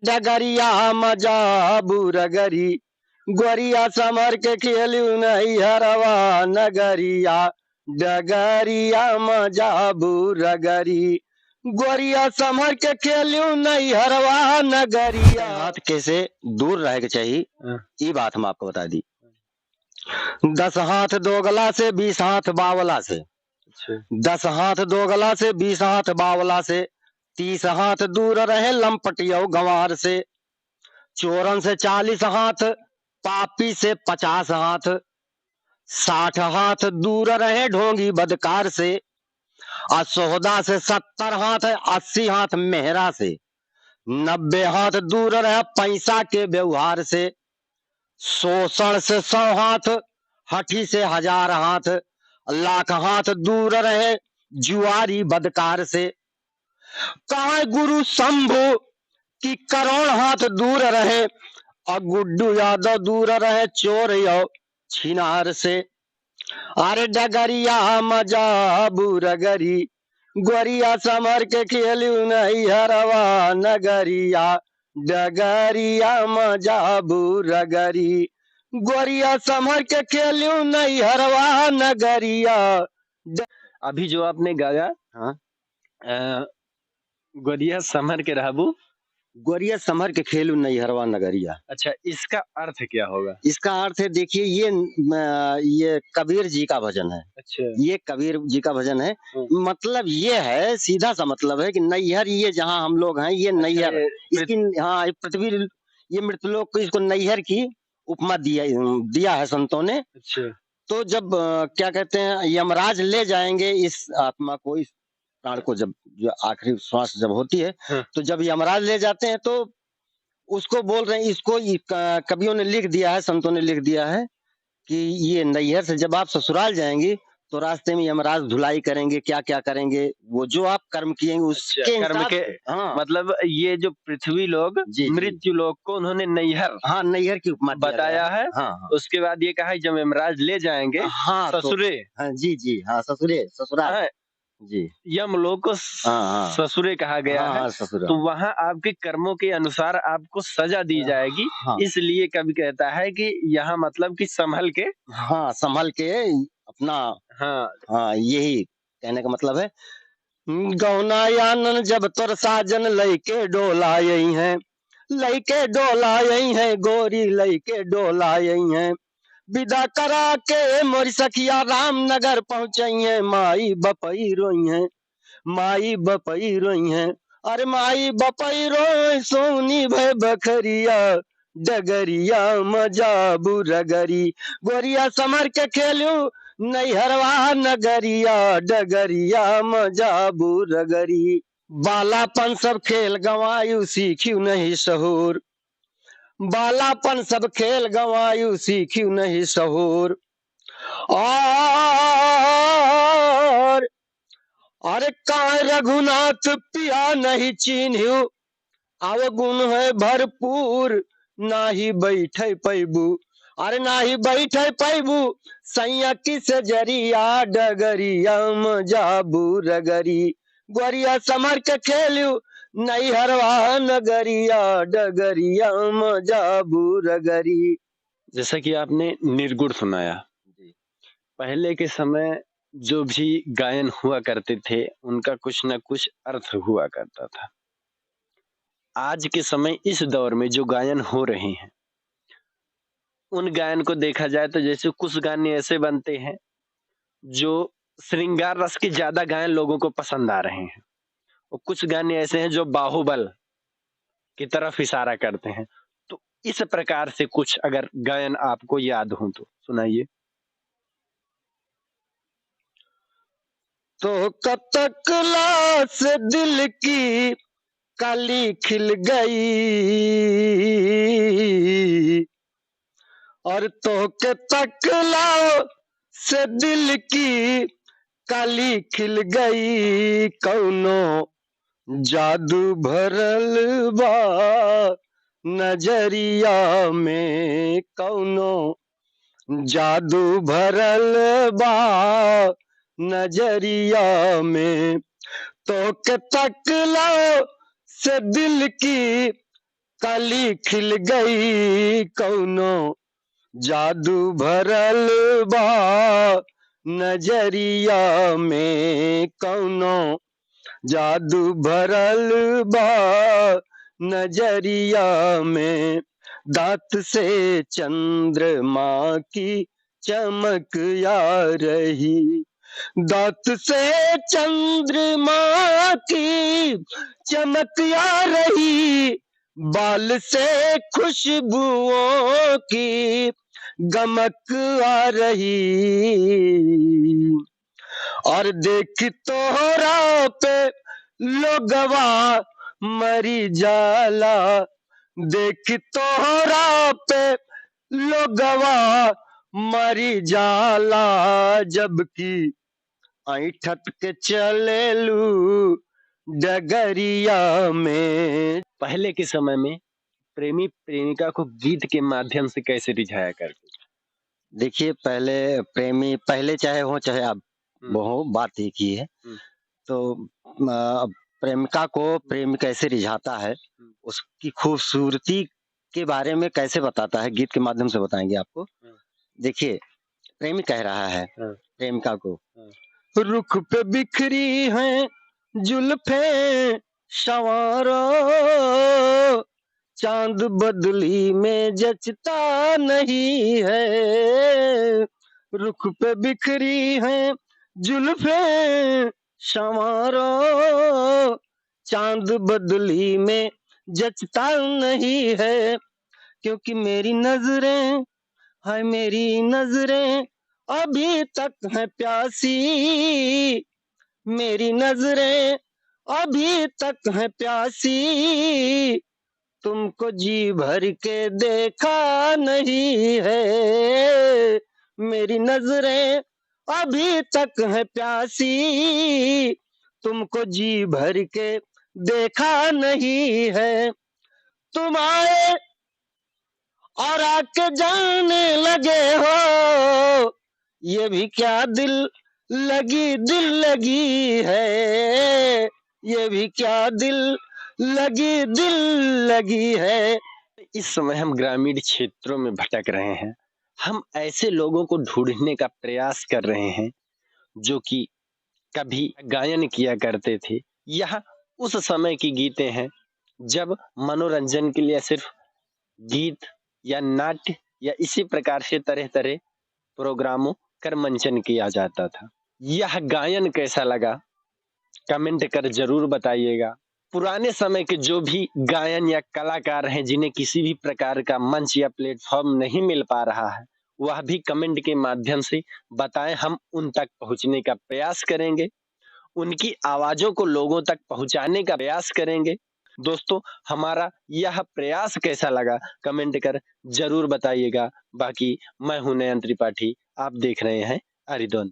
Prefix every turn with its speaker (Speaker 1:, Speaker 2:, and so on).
Speaker 1: डगरिया मजा बुरगरी गोरिया समर के खेलू नहीं हरवा नगरिया डगरिया मजा बुरगरी गोरिया समर के खेलू नहीं हरवा नगरिया। हाथ कैसे दूर रह के चाहिए ये बात हम आपको बता दी। 10 हाथ दोगला से 20 हाथ बावला से, 10 हाथ दोगला से 20 हाथ बावला से, 30 हाथ दूर रहे लंपटियो गंवार से, चोरन से 40 हाथ, पापी से 50 हाथ, 60 हाथ दूर रहे ढोंगी बदकार से, असोहदा से 70 हाथ, 80 हाथ मेहरा से, 90 हाथ दूर रहे पैसा के व्यवहार से, शोषण से 100 हाथ, हठी से 1000 हाथ, लाख हाथ दूर रहे जुआरी बदकार से, कहा गुरु शंभु की करोड़ हाथ दूर रहे और गुड्डू यादव दूर रहे चोर यो छिनार से। अरे डगरिया मजा बुरगरी गोरिया समर के खेलू नहीं हरवा नगरिया डगरिया मजा बुरगरी गोरिया समर के खेलू नहीं हरवा नगरिया।
Speaker 2: अभी जो आपने गाया
Speaker 1: हाँ
Speaker 2: गोरिया समर के रहबू
Speaker 1: गोरिया समर के खेलू नहीं हरवा नगरिया।
Speaker 2: अच्छा, इसका अर्थ क्या होगा?
Speaker 1: इसका अर्थ है देखिए ये कबीर जी का भजन है।
Speaker 2: अच्छा,
Speaker 1: ये कबीर जी का भजन है। मतलब ये है सीधा सा मतलब है कि नैहर ये जहाँ हम लोग हैं ये नैहर इसकी हाँ पृथ्वी ये मृतलोक को इसको नैहर की उपमा दिया है संतों ने।
Speaker 2: अच्छा,
Speaker 1: तो जब क्या कहते हैं यमराज ले जाएंगे इस आत्मा को इस प्राण को जब जो आखिरी श्वास जब होती है तो जब यमराज ले जाते हैं तो उसको बोल रहे हैं इसको कवियों ने लिख दिया है संतों ने लिख दिया है कि ये नैहर से जब आप ससुराल जाएंगे तो रास्ते में यमराज धुलाई करेंगे क्या क्या करेंगे वो जो आप कर्म किएंगे उसके
Speaker 2: कर्म के
Speaker 1: हाँ
Speaker 2: मतलब ये जो पृथ्वी लोग मृत्यु लोग को उन्होंने नैहर
Speaker 1: हाँ नैहर की उपमा
Speaker 2: बताया है।
Speaker 1: हाँ, हाँ।
Speaker 2: उसके बाद ये कहा जब यमराज ले जाएंगे
Speaker 1: हाँ
Speaker 2: ससुरे
Speaker 1: तो, हाँ जी जी हाँ ससुरे ससुराल जी
Speaker 2: यम लोग को ससुरे कहा गया है। तो वहाँ आपके कर्मों के अनुसार आपको सजा दी जाएगी। इसलिए कभी कहता है कि यहाँ मतलब कि संभल के संभल के अपना हाँ यही कहने का मतलब है। गौना यानन जब तोर साजन लइके डोला यही है लइके डोला यही है गोरी लइके डोला यही है विदा करा के मोरी सखिया रामनगर पहुंचई है माई बपई रोई है माई बपई रोई है अरे माई बपई रोई सोनी भय बखरिया डगरिया मजा बुरगरी गोरिया समर के खेलू नैहरवा नगरिया डगरिया मजा बुरगरी बालापन सब खेल गवायु सीख्यू नहीं सहूर बालापन सब खेल गवायु सीख्यू नहीं सहूर और अरे काय रघुनाथ पिया नहीं चिन्हू अवगुण है भरपूर नाही बैठे पैबू अरे नाही बैठे पैबू सैया किस जरिया डगरिया मजा बुरगरी गोरिया समर के खेलू नहीं हरवा नगरिया डगरिया मजा बुरगरी। जैसा कि आपने निर्गुण सुनाया, पहले के समय जो भी गायन हुआ करते थे उनका कुछ न कुछ अर्थ हुआ करता था। आज के समय इस दौर में जो गायन हो रहे हैं उन गायन को देखा जाए तो जैसे कुछ गाने ऐसे बनते हैं जो श्रृंगार रस के ज्यादा गायन लोगों को पसंद आ रहे हैं और कुछ गाने ऐसे हैं जो बाहुबल की तरफ इशारा करते हैं। तो इस प्रकार से कुछ अगर गायन आपको याद हो तो सुनाइए।
Speaker 1: तो कतक लाश दिल की कली खिल गई और तो के तकलाओ से दिल की कली खिल गई कौनो जादू भरल बा नजरिया में कौनो जादू भरल बा नजरिया में तो के तकलाओ से दिल की
Speaker 2: कली खिल गई कौनो जादू भरल बा नजरिया में, कौनो जादू भरल बा नजरिया में। दांत से चंद्रमा की चमक आ रही, दांत से चंद्रमा की चमक आ रही, बाल से खुशबुओं की गमक आ रही। और देख तोहरा पे लोगवा मरी जाला, देख तोहरा पे लोगवा मरी जाला, जबकि ऐठत के चलेलू डगरिया में। पहले के समय में प्रेमी प्रेमिका को गीत के माध्यम से कैसे रिझाया करते?
Speaker 1: देखिए, पहले प्रेमी, पहले चाहे हो चाहे अब वो बात एक ही है। तो प्रेमिका को प्रेम कैसे रिझाता है, उसकी खूबसूरती के बारे में कैसे बताता है, गीत के माध्यम से बताएंगे आपको। देखिए, प्रेमी कह रहा है प्रेमिका को,
Speaker 2: रुख पे बिखरी हैं जुल्फे संवारो, चांद बदली में जचता नहीं है। रुख पे बिखरी हैं जुल्फे संवारो, चांद बदली में जचता नहीं है। क्योंकि मेरी नजरें, हाय मेरी नजरें अभी तक है प्यासी, मेरी नजरें अभी तक है प्यासी, तुमको जी भर के देखा नहीं है। मेरी नजरें अभी तक है प्यासी, तुमको जी भर के देखा नहीं है। तुम आए और आके जाने लगे हो, ये भी क्या दिल लगी है, ये भी क्या दिल लगी है। इस समय हम ग्रामीण क्षेत्रों में भटक रहे हैं, हम ऐसे लोगों को ढूंढने का प्रयास कर रहे हैं जो कि कभी गायन किया करते थे। यह उस समय की गीतें हैं जब मनोरंजन के लिए सिर्फ गीत या नाट्य या इसी प्रकार से तरह तरह प्रोग्रामों कर मंचन किया जाता था। यह गायन कैसा लगा कमेंट कर जरूर बताइएगा। पुराने समय के जो भी गायन या कलाकार हैं जिन्हें किसी भी प्रकार का मंच या प्लेटफॉर्म नहीं मिल पा रहा है, वह भी कमेंट के माध्यम से बताएं, हम उन तक पहुंचने का प्रयास करेंगे, उनकी आवाजों को लोगों तक पहुंचाने का प्रयास करेंगे। दोस्तों, हमारा यह प्रयास कैसा लगा कमेंट कर जरूर बताइएगा। बाकी मैं हूं नयन त्रिपाठी, आप देख रहे हैं अरिदोन।